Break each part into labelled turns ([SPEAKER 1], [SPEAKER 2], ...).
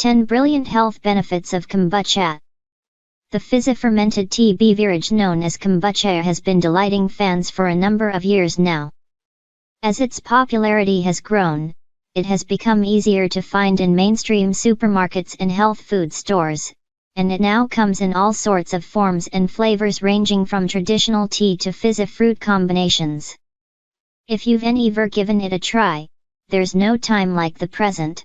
[SPEAKER 1] 10 Brilliant Health Benefits of Kombucha. The fizzy fermented tea beverage known as kombucha has been delighting fans for a number of years now. As its popularity has grown, it has become easier to find in mainstream supermarkets and health food stores, and it now comes in all sorts of forms and flavors ranging from traditional tea to fizzy fruit combinations. If you've ever given it a try, there's no time like the present.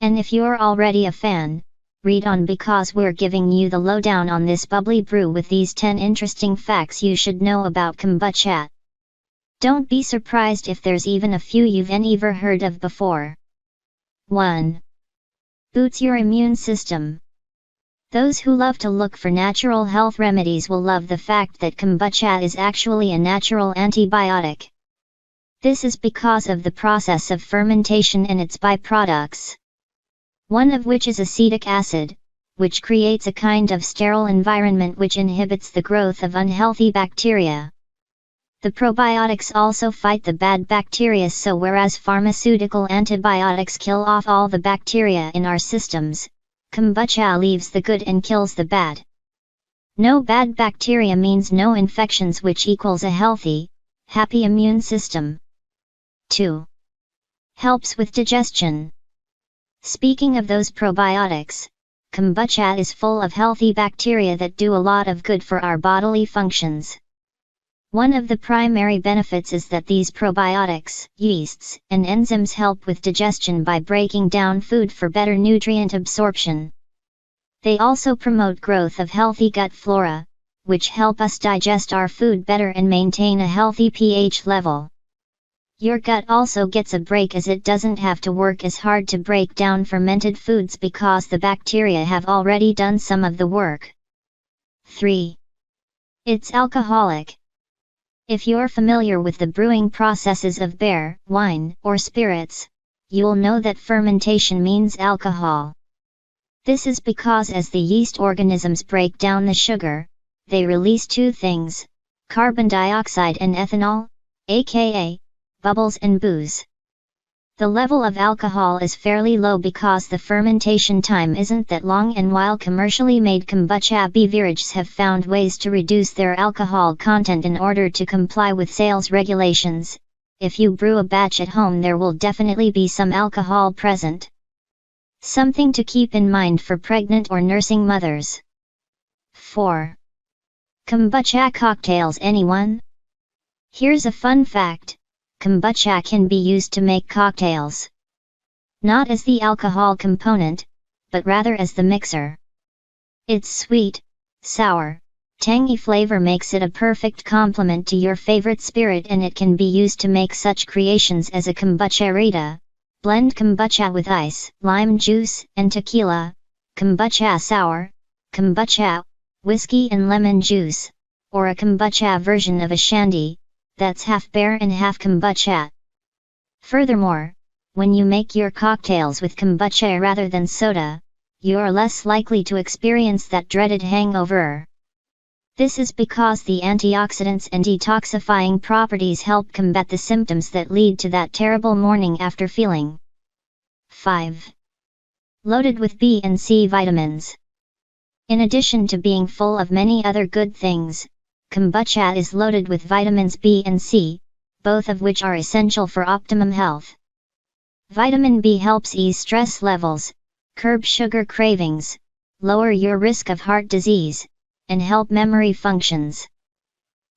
[SPEAKER 1] And if you're already a fan, read on because we're giving you the lowdown on this bubbly brew with these 10 interesting facts you should know about kombucha. Don't be surprised if there's even a few you've never heard of before. 1. Boosts your immune system. Those who love to look for natural health remedies will love the fact that kombucha is actually a natural antibiotic. This is because of the process of fermentation and its byproducts. One of which is acetic acid, which creates a kind of sterile environment which inhibits the growth of unhealthy bacteria. The probiotics also fight the bad bacteria, so whereas pharmaceutical antibiotics kill off all the bacteria in our systems, kombucha leaves the good and kills the bad. No bad bacteria means no infections, which equals a healthy, happy immune system. 2. Helps with digestion. Speaking of those probiotics, kombucha is full of healthy bacteria that do a lot of good for our bodily functions. One of the primary benefits is that these probiotics, yeasts, and enzymes help with digestion by breaking down food for better nutrient absorption. They also promote growth of healthy gut flora, which help us digest our food better and maintain a healthy pH level. Your gut also gets a break as it doesn't have to work as hard to break down fermented foods because the bacteria have already done some of the work. 3. It's alcoholic. If you're familiar with the brewing processes of beer, wine, or spirits, you'll know that fermentation means alcohol. This is because as the yeast organisms break down the sugar, they release two things, carbon dioxide and ethanol, aka bubbles and booze. The level of alcohol is fairly low because the fermentation time isn't that long, and while commercially made kombucha beverages have found ways to reduce their alcohol content in order to comply with sales regulations, if you brew a batch at home there will definitely be some alcohol present. Something to keep in mind for pregnant or nursing mothers. 4. Kombucha cocktails. Anyone? Here's a fun fact. Kombucha can be used to make cocktails. Not as the alcohol component, but rather as the mixer. Its sweet, sour, tangy flavor makes it a perfect complement to your favorite spirit, and it can be used to make such creations as a kombucha-rita, blend kombucha with ice, lime juice, and tequila, kombucha sour, kombucha, whiskey and lemon juice, or a kombucha version of a shandy, that's half beer and half kombucha. Furthermore, when you make your cocktails with kombucha rather than soda, you're less likely to experience that dreaded hangover. This is because the antioxidants and detoxifying properties help combat the symptoms that lead to that terrible morning after feeling. 5. Loaded with B and C vitamins. In addition to being full of many other good things, kombucha is loaded with vitamins B and C, both of which are essential for optimum health. Vitamin B helps ease stress levels, curb sugar cravings, lower your risk of heart disease, and help memory functions.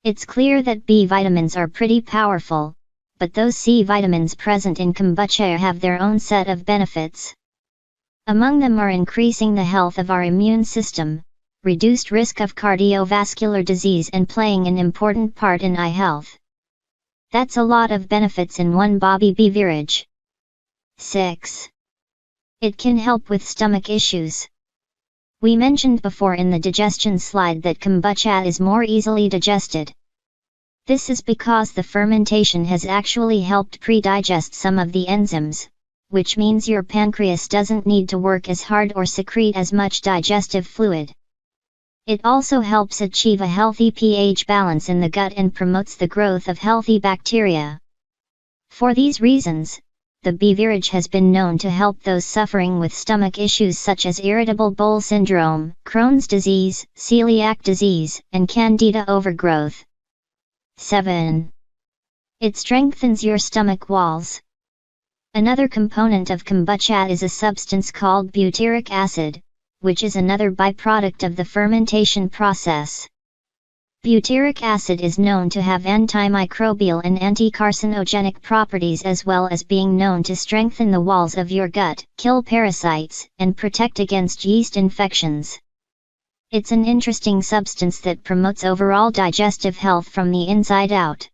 [SPEAKER 1] It's clear that B vitamins are pretty powerful, but those C vitamins present in kombucha have their own set of benefits. Among them are increasing the health of our immune system, reduced risk of cardiovascular disease, and playing an important part in eye health. That's a lot of benefits in one bubbly beverage. 6. It can help with stomach issues. We mentioned before in the digestion slide that kombucha is more easily digested. This is because the fermentation has actually helped pre-digest some of the enzymes, which means your pancreas doesn't need to work as hard or secrete as much digestive fluid. It also helps achieve a healthy pH balance in the gut and promotes the growth of healthy bacteria. For these reasons, the beverage has been known to help those suffering with stomach issues such as irritable bowel syndrome, Crohn's disease, celiac disease, and candida overgrowth. 7. It strengthens your stomach walls. Another component of kombucha is a substance called butyric acid, which is another byproduct of the fermentation process. Butyric acid is known to have antimicrobial and anti-carcinogenic properties, as well as being known to strengthen the walls of your gut, kill parasites, and protect against yeast infections. It's an interesting substance that promotes overall digestive health from the inside out.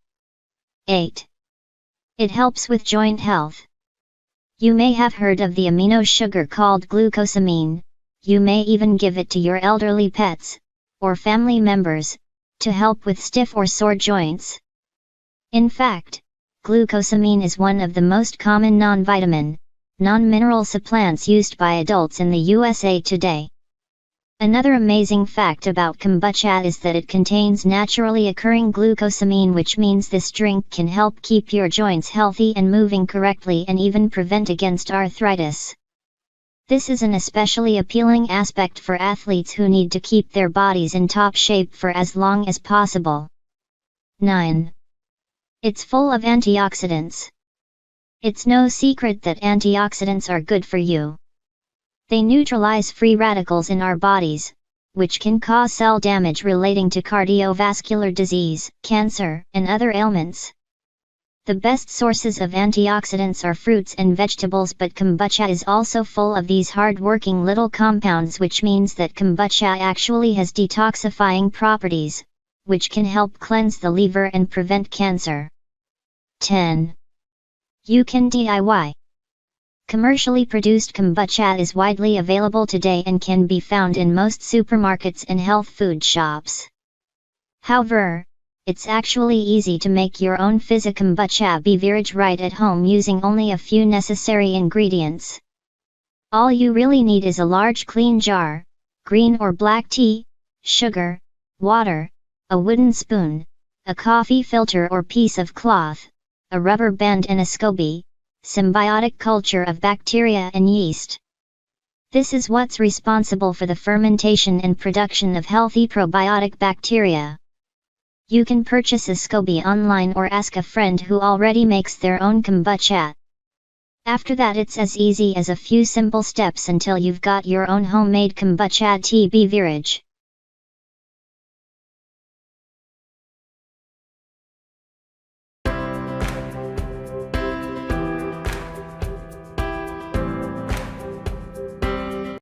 [SPEAKER 1] 8. It helps with joint health. You may have heard of the amino sugar called glucosamine. You may even give it to your elderly pets, or family members, to help with stiff or sore joints. In fact, glucosamine is one of the most common non-vitamin, non-mineral supplements used by adults in the USA today. Another amazing fact about kombucha is that it contains naturally occurring glucosamine, which means this drink can help keep your joints healthy and moving correctly, and even prevent against arthritis. This is an especially appealing aspect for athletes who need to keep their bodies in top shape for as long as possible. 9. It's full of antioxidants. It's no secret that antioxidants are good for you. They neutralize free radicals in our bodies, which can cause cell damage relating to cardiovascular disease, cancer, and other ailments. The best sources of antioxidants are fruits and vegetables, but kombucha is also full of these hard-working little compounds, which means that kombucha actually has detoxifying properties, which can help cleanse the liver and prevent cancer. 10. You can DIY. Commercially produced kombucha is widely available today and can be found in most supermarkets and health food shops. However, it's actually easy to make your own fizzy kombucha beverage right at home using only a few necessary ingredients. All you really need is a large clean jar, green or black tea, sugar, water, a wooden spoon, a coffee filter or piece of cloth, a rubber band, and a SCOBY, symbiotic culture of bacteria and yeast. This is what's responsible for the fermentation and production of healthy probiotic bacteria. You can purchase a SCOBY online or ask a friend who already makes their own kombucha. After that, it's as easy as a few simple steps until you've got your own homemade kombucha tea beverage.